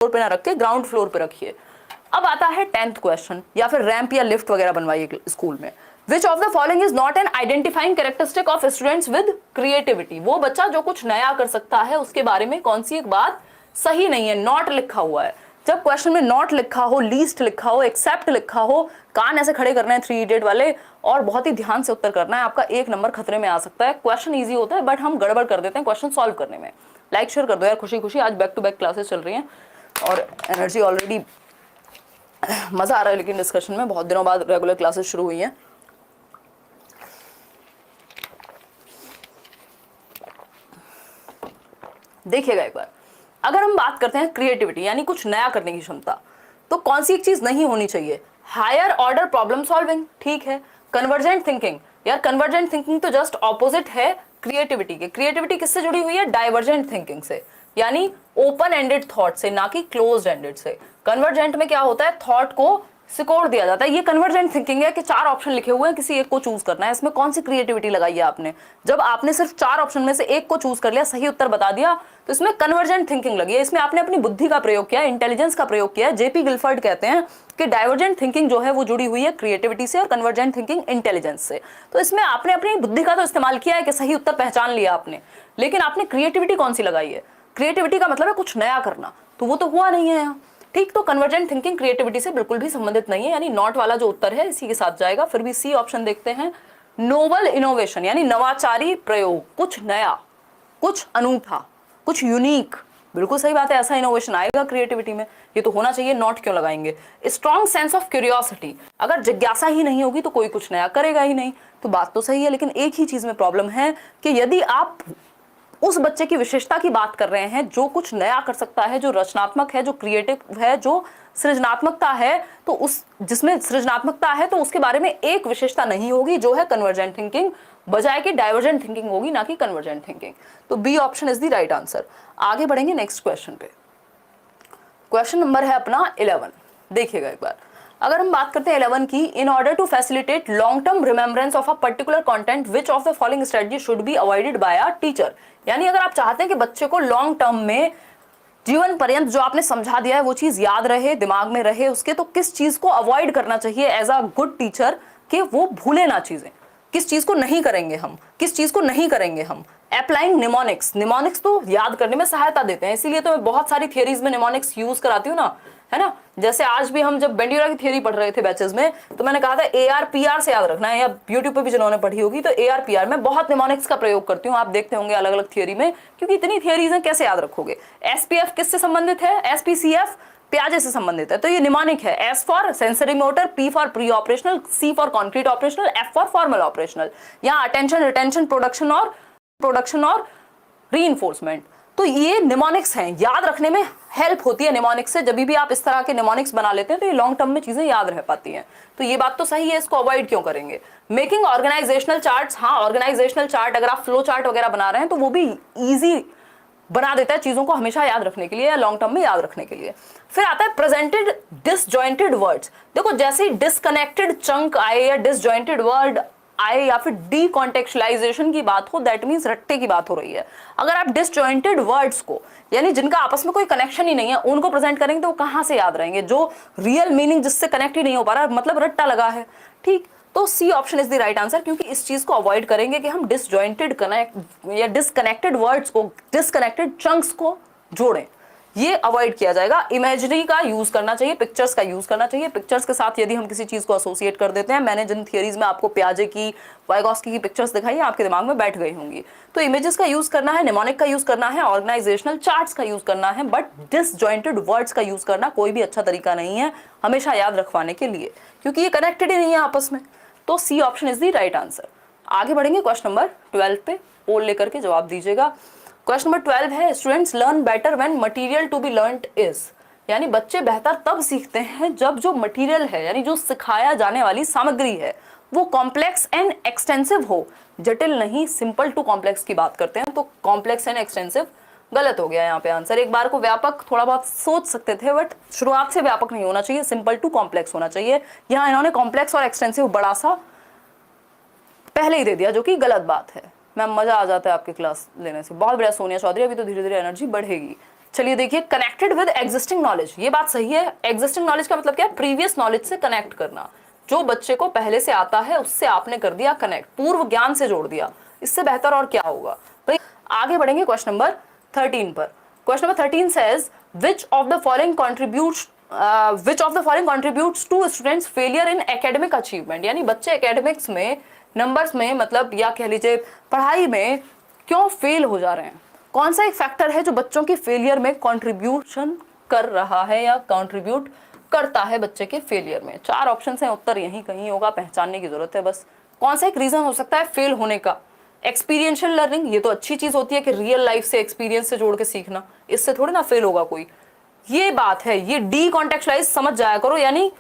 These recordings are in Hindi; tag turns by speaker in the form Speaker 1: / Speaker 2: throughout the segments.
Speaker 1: फ्लोर पे ना रख के ग्राउंड फ्लोर पे रखिए। अब आता है 10th क्वेश्चन, या फिर रैंप या लिफ्ट वगैरह बनवाइए स्कूल में। विच of the following is not an identifying characteristic of students with creativity. वो बच्चा जो कुछ नया कर सकता है उसके बारे में कौन सी एक बात सही नहीं है, नॉट लिखा हुआ है। जब क्वेश्चन में नॉट लिखा हो, लीस्ट लिखा हो, एक्सेप्ट लिखा हो, कान ऐसे खड़े करने हैं 3 इडियट वाले, और बहुत ही ध्यान से उत्तर करना है, आपका 1 नंबर खतरे में आ सकता है। क्वेश्चन इजी होता है बट हम गड़बड़ कर देते हैं क्वेश्चन सॉल्व करने में। लाइक शेयर कर दो यार खुशी खुशी, आज बैक टू बैक क्लासेस चल रही हैं और एनर्जी ऑलरेडी, मजा आ रहा है लेकिन डिस्कशन में, बहुत दिनों बाद रेगुलर क्लासेस शुरू हुई हैं। देखिएगा एक बार, अगर हम बात करते हैं क्रिएटिविटी यानी कुछ नया करने की क्षमता, तो कौन सी एक चीज नहीं होनी चाहिए? हायर ऑर्डर प्रॉब्लम सॉल्विंग, ठीक है। कन्वर्जेंट थिंकिंग, यार कन्वर्जेंट थिंकिंग तो जस्ट ऑपोजिट है क्रिएटिविटी के। क्रिएटिविटी किससे जुड़ी हुई है? डाइवर्जेंट थिंकिंग से, यानी ओपन एंडेड थॉट से, ना कि क्लोज एंडेड से। कन्वर्जेंट में क्या होता है? थॉट को सिकोड़ दिया जाता है। ये कन्वर्जेंट थिंकिंग है कि 4 ऑप्शन लिखे हुए हैं, किसी एक को चूज करना है। इसमें कौन सी क्रिएटिविटी लगाई है आपने? जब आपने सिर्फ 4 ऑप्शन में से एक को चूज कर लिया, सही उत्तर बता दिया, तो इसमें कन्वर्जेंट थिंकिंग लगी है। इसमें आपने अपनी बुद्धि का प्रयोग किया, इंटेलिजेंस का प्रयोग किया। जेपी गिलफर्ड कहते हैं कि डाइवर्जेंट थिंकिंग जो है वो जुड़ी हुई है क्रिएटिविटी से और कन्वर्जेंट थिंकिंग इंटेलिजेंस से। तो इसमें आपने अपनी बुद्धि का तो इस्तेमाल किया है कि सही उत्तर पहचान लिया आपने, लेकिन आपने क्रिएटिविटी कौन सी लगाई है? क्रिएटिविटी का मतलब है कुछ नया करना, तो वो तो हुआ नहीं है यहाँ, ठीक। तो कन्वर्जेंट थिंकिंग क्रिएटिविटी से बिल्कुल भी संबंधित नहीं है, यानी नॉट वाला जो उत्तर है इसी के साथ जाएगा। फिर भी सी ऑप्शन देखते हैं, नोवल इनोवेशन यानी नवाचारी प्रयोग, कुछ नया, कुछ अनूठा, कुछ यूनिक, बिल्कुल सही बात है, ऐसा इनोवेशन आएगा क्रिएटिविटी में, ये तो होना चाहिए, नॉट क्यों लगाएंगे? स्ट्रॉन्ग सेंस ऑफ क्यूरियोसिटी, अगर जिज्ञासा ही नहीं होगी तो कोई कुछ नया करेगा ही नहीं, तो बात तो सही है। लेकिन एक ही चीज में प्रॉब्लम है कि यदि आप उस बच्चे की विशेषता की बात कर रहे हैं जो कुछ नया कर सकता है, जो रचनात्मक है, जो क्रिएटिव है, जो सृजनात्मकता है, तो उस जिसमें सृजनात्मकता है तो उसके बारे में एक विशेषता नहीं होगी जो है कन्वर्जेंट थिंकिंग, बजाय कि डाइवर्जेंट थिंकिंग होगी, ना कि कन्वर्जेंट थिंकिंग। तो B option is the right answer. आगे बढ़ेंगे नेक्स्ट क्वेश्चन पे। क्वेश्चन नंबर है अपना 11। देखिएगा एक बार, अगर हम बात करते हैं 11 की, in order to facilitate long term remembrance of a particular content which of the following strategy should be avoided by a teacher. यानी अगर आप चाहते हैं कि बच्चे को लॉन्ग टर्म में, जीवन पर्यंत जो आपने समझा दिया है वो चीज याद रहे, दिमाग में रहे उसके, तो किस चीज को अवॉइड करना चाहिए एज अ गुड टीचर कि वो भूले ना चीजें? किस चीज को नहीं करेंगे हम, किस चीज को नहीं करेंगे हम? अप्लाइंग निमोनिक्स, निमोनिक्स तो याद करने में सहायता देते हैं, इसीलिए तो मैं बहुत सारी थियरीज में निमोनिक्स यूज कराती हूँ ना, है ना। जैसे आज भी हम जब बेंड्यूरा की थियरी पढ़ रहे थे बैचेस में, तो मैंने कहा था ARPR से याद रखना है, या यूट्यूब पे भी जिन्होंने पढ़ी होगी तो ARPR में बहुत निमोनिक्स का प्रयोग करती हूँ, आप देखते होंगे अलग अलग थियरी में, क्योंकि इतनी थियरीज हैं कैसे याद रखोगे। SPF किससे संबंधित है? SPCF प्याजे से संबंधित है, तो ये निमोनिक है। S for sensory motor, P for pre operational, C for concrete operational, F for formal operational. यहाँ अटेंशन, रिटेंशन, प्रोडक्शन और रीइंफोर्समेंट, तो ये निमोनिक्स हैं, याद रखने में हेल्प होती है निमोनिक्स से। जब भी आप इस तरह के निमोनिक्स बना लेते हैं तो ये लॉन्ग टर्म में चीजें याद रह पाती हैं, तो ये बात तो सही है, इसको अवॉइड क्यों करेंगे? मेकिंग ऑर्गेनाइजेशनल चार्ट्स, हाँ ऑर्गेनाइजेशनल चार्ट, अगर आप फ्लो चार्ट वगैरह बना रहे हैं तो वो भी इजी बना देता है चीजों को हमेशा याद रखने के लिए या लॉन्ग टर्म में याद रखने के लिए। फिर आता है प्रेजेंटेड डिसजॉइंटेड वर्ड्स। देखो जैसे ही डिसकनेक्टेड चंक आए या डिसजॉइंटेड वर्ड आए या फिर डीकॉन्टेक्चुअलाइजेशन की बात हो, दैट मींस रट्टे की बात हो रही है। अगर आप डिसजॉइंटेड वर्ड्स को, यानी जिनका आपस में कोई कनेक्शन ही नहीं है, उनको प्रेजेंट करेंगे तो वो कहां से याद रहेंगे? जो रियल मीनिंग जिससे कनेक्ट ही नहीं हो पा रहा, मतलब रट्टा लगा है, ठीक। तो C option is the right answer, क्योंकि इस चीज को अवॉइड करेंगे कि हम डिसजॉइंटेड कनेक्ट या डिसकनेक्टेड वर्ड्स को, डिसकनेक्टेड चंक्स को जोड़ें, ये अवॉइड किया जाएगा। इमेजरी का यूज करना चाहिए, पिक्चर्स का यूज करना चाहिए। पिक्चर्स के साथ यदि हम किसी चीज को एसोसिएट कर देते हैं, मैंने जिन थियरीज में आपको प्याजे की, वाइगॉस्की की पिक्चर्स दिखाई, आपके दिमाग में बैठ गई होंगी। तो इमेजेस का यूज करना है, निमोनिक का यूज करना है, ऑर्गेनाइजेशनल चार्ट्स का यूज करना है, बट डिसजॉइंटेड वर्ड्स का यूज करना कोई भी अच्छा तरीका नहीं है हमेशा याद रखवाने के लिए, क्योंकि ये कनेक्टेड ही नहीं है आपस में। तो C option is the right answer. आगे बढ़ेंगे क्वेश्चन नंबर 12 पे, पोल लेकर के जवाब दीजिएगा। क्वेश्चन नंबर 12 है, students learn better when material to be learned is, यानी बच्चे बेहतर तब सीखते हैं जब जो मटेरियल है, यानी जो सिखाया जाने वाली सामग्री है, वो कॉम्प्लेक्स एंड एक्सटेंसिव हो। जटिल नहीं, सिंपल टू कॉम्प्लेक्स की बात करते हैं, तो कॉम्प्लेक्स एंड एक्सटेंसिव गलत हो गया यहाँ पे आंसर। एक बार को व्यापक थोड़ा बहुत सोच सकते थे, बट शुरुआत से व्यापक नहीं होना चाहिए, सिंपल टू कॉम्प्लेक्स होना चाहिए। यहाँ इन्होंने कॉम्प्लेक्स और एक्सटेंसिव बड़ा सा पहले ही दे दिया, जो कि गलत बात है। मैम मजा आ जाता है आपकी क्लास लेने से, बहुत बढ़िया सोनिया चौधरी, अभी तो धीरे धीरे एनर्जी बढ़ेगी। चलिए देखिए, कनेक्टेड विद एग्जिस्टिंग नॉलेज, ये बात सही है। एग्जिस्टिंग नॉलेज का मतलब क्या है? प्रीवियस नॉलेज से कनेक्ट करना। जो बच्चे को पहले से आता है उससे आपने कर दिया कनेक्ट, पूर्व ज्ञान से जोड़ दिया। इससे बेहतर और क्या होगा भाई। आगे बढ़ेंगे क्वेश्चन नंबर 13 पर। Question number 13 says which of the following contributes to students failure in academic achievement, यानी बच्चे एकेडमिक्स में, नंबर्स में, मतलब या कह लीजिए पढ़ाई में क्यों फेल हो जा रहे हैं। कौन सा एक फैक्टर है जो बच्चों की फेलियर में कंट्रीब्यूशन कर रहा है या कंट्रीब्यूट करता है बच्चे के फेलियर में। 4 ऑप्शन हैं, उत्तर यहीं कहीं होगा, पहचानने की जरूरत है बस। कौन सा एक रीजन हो सकता है फेल होने का? एक्सपीरियंशियल लर्निंग, ये तो अच्छी चीज होती है कि रियल लाइफ से, एक्सपीरियंस से जोड़ के सीखना, इससे थोड़ी ना फेल होगा कोई। ये बात है, ये डी कॉन्टेक्चुअलाइज समझ जाया करो, यानी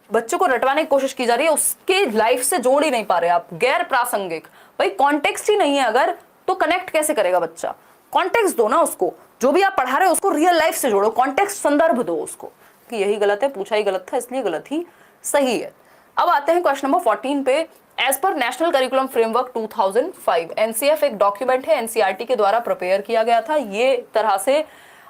Speaker 1: बच्चों को रटवाने की कोशिश की जा रही है, उसके लाइफ से जोड़ ही नहीं पा रहे आप, गैर प्रासंगिक। भाई कॉन्टेक्स्ट ही नहीं है अगर, तो कनेक्ट कैसे करेगा बच्चा? कॉन्टेक्स्ट दो ना उसको, जो भी आप पढ़ा रहे हो उसको रियल लाइफ से जोड़ो, कॉन्टेक्स्ट संदर्भ दो उसको कि यही गलत है, पूछा ही गलत था इसलिए गलत ही सही है। अब आते हैं क्वेश्चन नंबर 14 पे। As per national curriculum framework 2005, NCF एक डॉक्यूमेंट है, एनसीईआरटी के द्वारा प्रिपेयर किया गया था। ये तरह से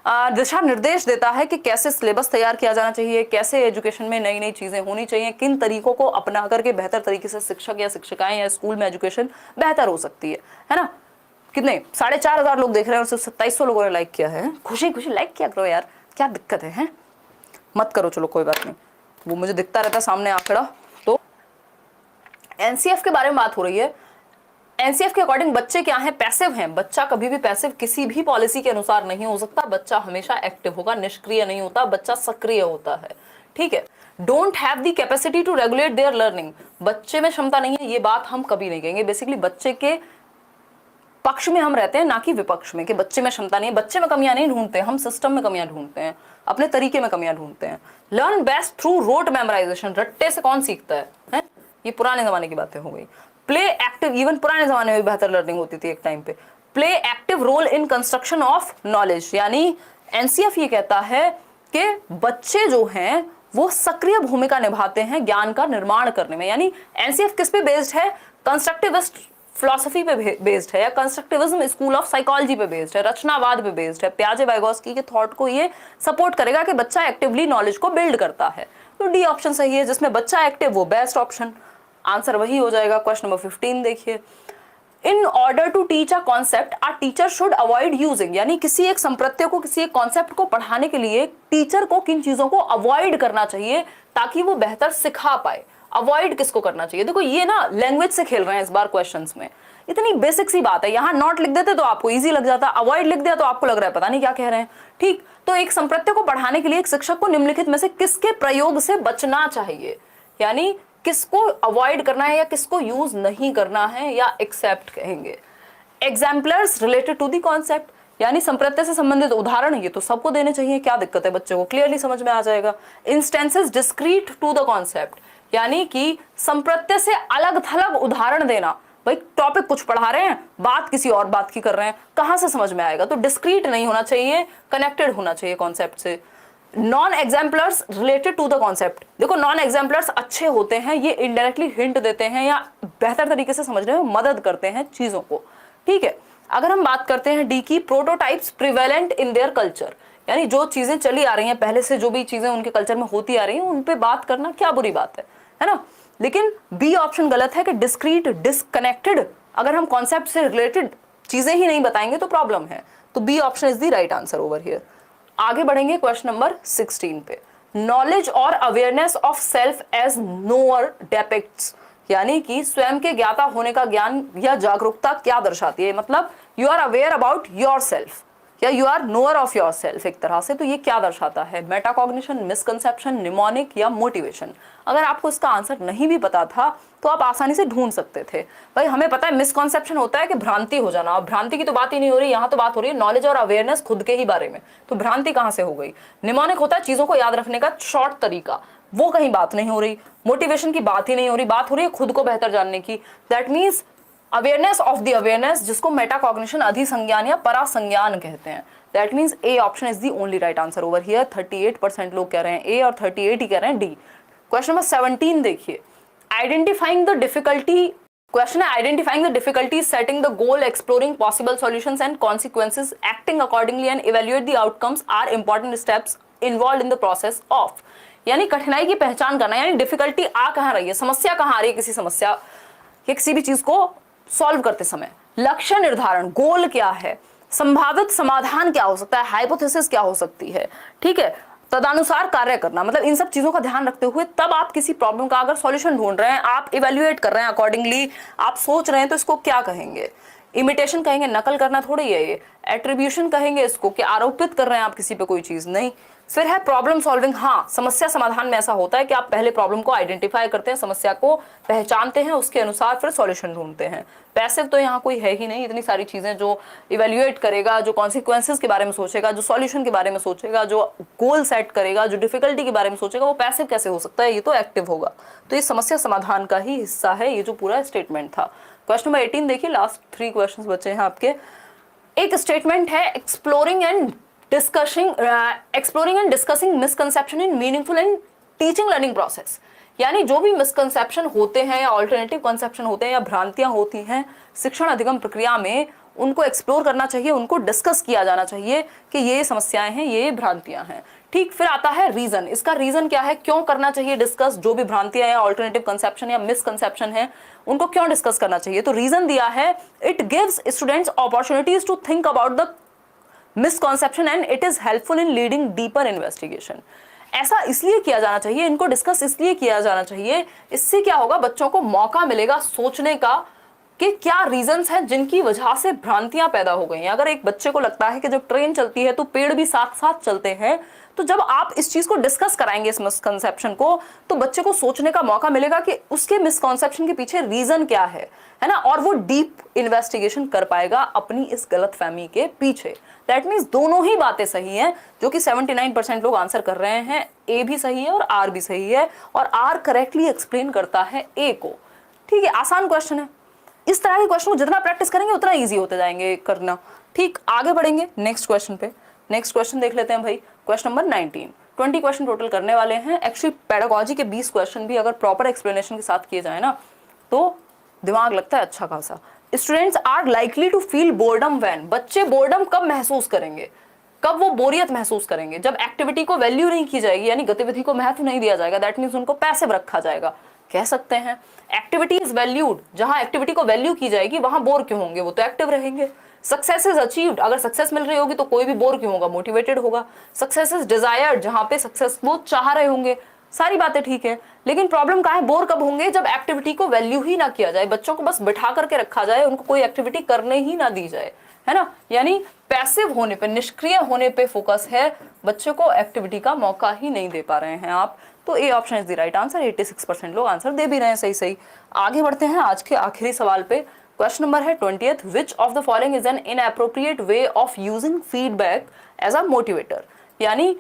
Speaker 1: दिशा निर्देश देता है कि कैसे सिलेबस तैयार किया जाना चाहिए, कैसे एजुकेशन में नई नई चीजें होनी चाहिए, किन तरीकों को अपना करके बेहतर तरीके से शिक्षक या शिक्षिकाएं या स्कूल में एजुकेशन बेहतर हो सकती है ना। कितने 4,500 लोग देख रहे हैं और सिर्फ 2700 लोगों ने लाइक किया है। खुशी खुशी लाइक किया करो यार, क्या दिक्कत है? मत करो, चलो कोई बात नहीं, वो मुझे दिखता रहता सामने आंकड़ा। तो एनसीएफ के बारे में बात हो रही है। एनसीएफ के अकॉर्डिंग बच्चे क्या हैं? पैसिव हैं। बच्चा कभी भी पैसिव किसी भी पॉलिसी के अनुसार नहीं हो सकता। बच्चा हमेशा एक्टिव होगा, निष्क्रिय नहीं होता, बच्चा सक्रिय होता है। ठीक है। Don't have the capacity to regulate their learning, बच्चे में क्षमता नहीं है, ये बात हम कभी नहीं कहेंगे। बेसिकली बच्चे के पक्ष में हम रहते हैं, ना कि विपक्ष में, कि बच्चे में क्षमता नहीं है। बच्चे में कमियां नहीं ढूंढते हम, सिस्टम में कमियां ढूंढते हैं, अपने तरीके में कमियां ढूंढते हैं। Learn best through rote memorisation, रट्टे से कौन सीखता है? ये पुराने जमाने की बातें हो गई। प्ले एक्टिव, इवन पुराने जमाने में भी बेहतर लर्निंग होती थी एक टाइम पे। Play active role in construction of knowledge, यानी एनसीएफ ये कहता है कि बच्चे जो हैं वो सक्रिय भूमिका निभाते हैं ज्ञान का निर्माण करने में। यानी एनसीएफ किस पे बेस्ड है? कंस्ट्रक्टिविस्ट फिलॉसफी पे बेस्ड है, या कंस्ट्रक्टिविज्म स्कूल ऑफ साइकोलॉजी पे बेस्ड है, रचनावाद पे बेस्ड है। प्याजे वाइगोस्की के थॉट को ये सपोर्ट करेगा कि बच्चा एक्टिवली नॉलेज को बिल्ड करता है। तो डी ऑप्शन सही है, जिसमें बच्चा एक्टिव, वो बेस्ट ऑप्शन, आंसर वही हो जाएगा। क्वेश्चन नंबर 15 देखिए। In order to teach a concept a teacher should avoid using, यानी किसी एक संप्रत्य को, किसी एक कॉन्सेप्ट को पढ़ाने के लिए टीचर को किन चीजों को अवॉइड करना चाहिए ताकि वो बेहतर सिखा पाए। अवॉइड किसको करना चाहिए? देखो ये ना लैंग्वेज से खेल रहे हैं इस बार क्वेश्चंस में, इतनी बेसिक सी बात है। यहाँ नॉट लिख देते तो आपको इजी लग जाता, अवॉइड लिख दिया तो आपको लग रहा है पता नहीं क्या कह रहे हैं। ठीक, तो एक संप्रत्य को पढ़ाने के लिए एक शिक्षक को निम्नलिखित में से किसके प्रयोग से बचना चाहिए, यानी किसको अवॉइड करना है या किसको यूज नहीं करना है, या एक्सेप्ट कहेंगे। Exemplars related to the concept, यानी संप्रत्य से संबंधित उदाहरण, ये तो सबको देने चाहिए, क्या दिक्कत है, बच्चे को क्लियरली समझ में आ जाएगा। Instances discrete to the concept, यानी कि संप्रत्य से अलग थलग उदाहरण देना। भाई टॉपिक कुछ पढ़ा रहे हैं, बात किसी और बात की कर रहे हैं, कहां से समझ में आएगा? तो डिस्क्रीट नहीं होना चाहिए, कनेक्टेड होना चाहिए कॉन्सेप्ट से। Non exemplars related to the concept, देखो नॉन एग्जाम्पलर्स अच्छे होते हैं, ये इनडायरेक्टली हिंट देते हैं या बेहतर तरीके से समझने में मदद करते हैं चीजों को। ठीक है। अगर हम बात करते हैं डी की, prototypes prevalent in their culture, यानी जो चीजें चली आ रही हैं पहले से, जो भी चीजें उनके कल्चर में होती आ रही हैं उन पे बात करना क्या बुरी बात है ना। लेकिन बी ऑप्शन गलत है कि डिस्क्रीट, डिस्कनेक्टेड, अगर हम कॉन्सेप्ट से रिलेटेड चीजें ही नहीं बताएंगे तो प्रॉब्लम है। तो B option is the right answer over here. आगे बढ़ेंगे क्वेश्चन नंबर 16 पे। नॉलेज और awareness of self as knower depicts, यानी कि स्वयं के ज्ञाता होने का ज्ञान या जागरूकता क्या दर्शाती है, मतलब you are aware about yourself या you are knower of yourself एक तरह से। तो ये क्या दर्शाता है? मेटाकॉग्निशन, मिसकंसेप्शन, निमोनिक या मोटिवेशन। अगर आपको इसका आंसर नहीं भी पता था तो आप आसानी से ढूंढ सकते थे। भाई हमें पता है मिसकंसेप्शन होता है कि भ्रांति हो जाना, अब भ्रांति की तो बात ही नहीं हो रही, यहाँ तो बात हो रही है नॉलेज और अवेयरनेस खुद के ही बारे में, तो भ्रांति कहाँ से हो गई? निमोनिक होता है चीजों को याद रखने का शॉर्ट तरीका, वो कहीं बात नहीं हो रही। मोटिवेशन की बात ही नहीं हो रही, बात हो रही है खुद को बेहतर जानने की। That means awareness of the awareness, जिसको मेटाकॉग्निशन, अधिसंज्ञान या परासंज्ञान कहते हैं। That means A option is the only right answer over here. 38% लोग कह रहे हैं ए और 38 ही कह रहे हैं डी। क्वेश्चन नंबर 17 देखिए। आइडेंटिफाइंग द डिफिकल्टी क्वेश्चन है identifying the difficulties, setting the goal, exploring possible solutions and consequences, acting accordingly and evaluate the outcomes are important steps involve in the process of. यानी कठिनाई की पहचान करना, यानी डिफिकल्टी आ कहां रही है, समस्या कहां आ रही है किसी समस्या या किसी भी चीज को सॉल्व करते समय। लक्ष्य निर्धारण, गोल क्या है, संभावित समाधान क्या हो सकता है, हाइपोथेसिस क्या हो सकती है, ठीक है, तदनुसार कार्य करना। मतलब इन सब चीजों का ध्यान रखते हुए तब आप किसी प्रॉब्लम का अगर सॉल्यूशन ढूंढ रहे हैं, आप इवेल्युएट कर रहे हैं अकॉर्डिंगली, आप सोच रहे हैं, तो इसको क्या कहेंगे? इमिटेशन कहेंगे, नकल करना थोड़ी है ये। एट्रीब्यूशन कहेंगे इसको, कि आरोपित कर रहे हैं आप किसी पे कोई चीज, नहीं। फिर है प्रॉब्लम सॉल्विंग, हाँ समस्या समाधान में ऐसा होता है कि आप पहले प्रॉब्लम को आइडेंटिफाई करते हैं, समस्या को पहचानते हैं, उसके अनुसार फिर सॉल्यूशन ढूंढते हैं। पैसिव तो यहाँ कोई है ही नहीं, इतनी सारी चीजें जो इवेल्युएट करेगा, जो कॉन्सिक्वेंसेज के बारे में सोचेगा, जो सॉल्यूशन के बारे में सोचेगा, जो गोल सेट करेगा, जो डिफिकल्टी के बारे में सोचेगा, वो पैसिव कैसे हो सकता है, ये तो एक्टिव होगा। तो ये समस्या समाधान का ही हिस्सा है, ये जो पूरा स्टेटमेंट था। क्वेश्चन नंबर 18 देखिए, लास्ट 3 क्वेश्चन बचे हैं आपके। एक स्टेटमेंट है exploring and discussing misconception in meaningful and teaching learning process. यानी जो भी मिसकंसेप्शन होते हैं या ऑल्टरनेटिव कंसेप्शन होते हैं या भ्रांतियां होती हैं शिक्षण अधिगम प्रक्रिया में, उनको एक्सप्लोर करना चाहिए, उनको डिस्कस किया जाना चाहिए कि ये समस्याएं हैं, ये भ्रांतियां हैं। ठीक, फिर आता है रीजन। इसका रीजन क्या है, क्यों करना चाहिए डिस्कस, जो भी भ्रांतियां या ऑल्टरनेटिव कंसेप्शन या मिसकंसेप्शन है उनको क्यों डिस्कस करना चाहिए। तो रीजन दिया है, it gives students opportunities to think about the misconception and it is helpful in leading deeper investigation. ऐसा इसलिए किया जाना चाहिए, इनको डिस्कस इसलिए किया जाना चाहिए, इससे क्या होगा, बच्चों को मौका मिलेगा सोचने का कि क्या रीजंस हैं जिनकी वजह से भ्रांतियां पैदा हो गई हैं। अगर एक बच्चे को लगता है कि जब ट्रेन चलती है तो पेड़ भी साथ साथ चलते हैं, तो जब आप इस चीज को डिस्कस कराएंगे, इस मिसकंसेप्शन को, तो बच्चे को सोचने का मौका मिलेगा कि उसके मिसकंसेप्शन के पीछे रीजन क्या है ना, और वो डीप इन्वेस्टिगेशन कर पाएगा अपनी इस गलतफहमी के पीछे। दैट मीन्स दोनों ही बातें सही हैं, जो कि 79% लोग आंसर कर रहे हैं। ए भी सही है और आर भी सही है, और आर करेक्टली एक्सप्लेन करता है ए को। ठीक है, आसान क्वेश्चन है। इस तरह के क्वेश्चन को जितना प्रैक्टिस करेंगे उतना इजी होते जाएंगे करना। ठीक, आगे बढ़ेंगे नेक्स्ट क्वेश्चन पे। नेक्स्ट क्वेश्चन देख लेते हैं भाई, क्वेश्चन नंबर 19। 20 क्वेश्चन टोटल करने वाले हैं। एक्चुअली पेडागोजी के 20 क्वेश्चन भी अगर प्रॉपर एक्सप्लेनेशन के साथ किए जाए ना, तो दिमाग लगता है अच्छा खासा। Students are likely to feel boredom when, बच्चे बोर्डम कब महसूस करेंगे, कब वो बोरियत महसूस करेंगे, जब एक्टिविटी को वैल्यू नहीं की जाएगी, यानी गतिविधि को महत्व नहीं दिया जाएगा। दैट मीन्स उनको पैसिव रखा जाएगा, कह सकते हैं। एक्टिविटी इज वैल्यूड, जहां एक्टिविटी को वैल्यू की जाएगी वहां बोर क्यों होंगे, वो तो एक्टिव रहेंगे। सक्सेस इज अचीव्ड, अगर सक्सेस मिल रही होगी तो कोई भी बोर क्यों होगा, मोटिवेटेड होगा। सक्सेस इज डिजायर्ड, जहां पे सक्सेस वो चाह रहे होंगे। सारी बातें ठीक है, लेकिन प्रॉब्लम कहाँ है, बोर कब होंगे, जब एक्टिविटी को वैल्यू ही ना किया जाए, बच्चों को बस बिठा करके रखा जाए, उनको कोई एक्टिविटी करने ही ना दी जाए, है ना। यानी पैसिव होने पे, निष्क्रिय होने पे फोकस है, बच्चों को एक्टिविटी का मौका ही नहीं दे पा रहे हैं आप। तो A option is the right answer. 86% लोग आंसर दे भी रहे हैं सही सही। आगे बढ़ते हैं आज के आखिरी सवाल पे। क्वेश्चन नंबर है 20th, which of the following is an inappropriate way of using feedback as a motivator. यानी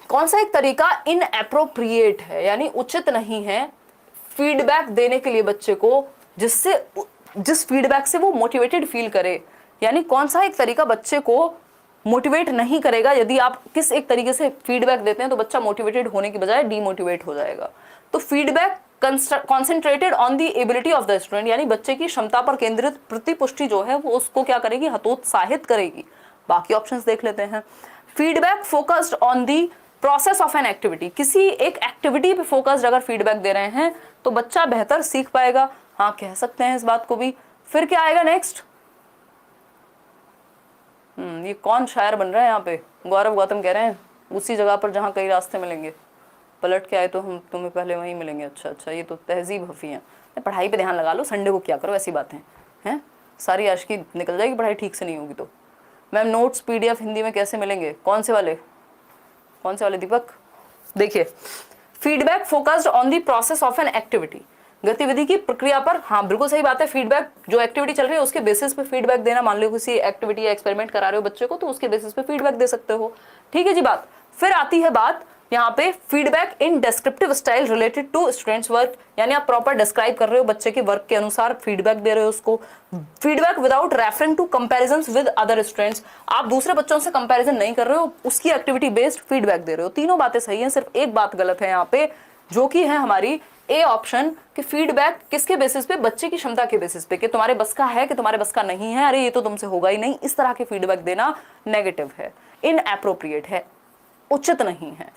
Speaker 1: कौन सा एक तरीका इनएप्रोप्रिएट है, यानी उचित नहीं है फीडबैक देने के लिए बच्चे को, जिस फीडबैक से वो मोटिवेटेड फील करे। यानी कौन सा एक तरीका बच्चे को मोटिवेट नहीं करेगा। यदि आप किस एक तरीके से फीडबैक देते हैं तो बच्चा मोटिवेटेड होने की बजाय डीमोटिवेट हो जाएगा। तो feedback concentrated on the ability of the student, यानी बच्चे की क्षमता पर केंद्रित प्रतिपुष्टि जो है वो उसको क्या करेगी, हतोत्साहित करेगी। बाकी ऑप्शंस देख लेते हैं। Feedback focused on the process of an activity, किसी एक एक्टिविटी पे फोकस्ड अगर फीडबैक दे रहे हैं तो बच्चा बेहतर सीख पाएगा। हाँ, कह सकते हैं इस बात को भी। फिर क्या आएगा नेक्स्ट, ये कौन शायर बन रहा है यहाँ पे, गौरव गौतम कह रहे हैं उसी जगह पर जहाँ कई रास्ते मिलेंगे, पलट के आए तो हम तुम्हें पहले वहीं मिलेंगे। अच्छा, ये तो तहजीब हफी है। पढ़ाई पे ध्यान लगा लो, संडे को क्या करो, ऐसी बातें हैं। सारी आशिकी निकल जाएगी पढ़ाई ठीक से नहीं होगी तो। मैम नोट्स PDF हिंदी में कैसे मिलेंगे, कौन से वाले दीपक? देखिए, feedback focused on the process of an activity, गतिविधि की प्रक्रिया पर। हाँ, बिल्कुल सही बात है। फीडबैक, जो एक्टिविटी चल रही है उसके बेसिस पे फीडबैक देना। मान लो किसी एक्टिविटी या एक्सपेरिमेंट करा रहे हो बच्चे को, तो उसके बेसिस पे फीडबैक दे सकते हो। ठीक है जी बात। फिर आती है बात यहाँ पे feedback in descriptive style related to students work, यानी आप प्रॉपर डिस्क्राइब कर रहे हो बच्चे के वर्क के अनुसार, फीडबैक दे रहे हो उसको। Feedback without referring to comparisons with other students, आप दूसरे बच्चों से कंपैरिजन नहीं कर रहे हो, उसकी एक्टिविटी बेस्ड फीडबैक दे रहे हो। तीनों बातें सही हैं, सिर्फ एक बात गलत है यहाँ पे, जो कि है हमारी ए ऑप्शन कि फीडबैक किसके बेसिस पे, बच्चे की क्षमता के बेसिस पे, कि तुम्हारे बस का है कि तुम्हारे बस का नहीं है, अरे ये तो तुमसे होगा ही नहीं, इस तरह के फीडबैक देना नेगेटिव है, इनएप्रोप्रिएट है, उचित नहीं है।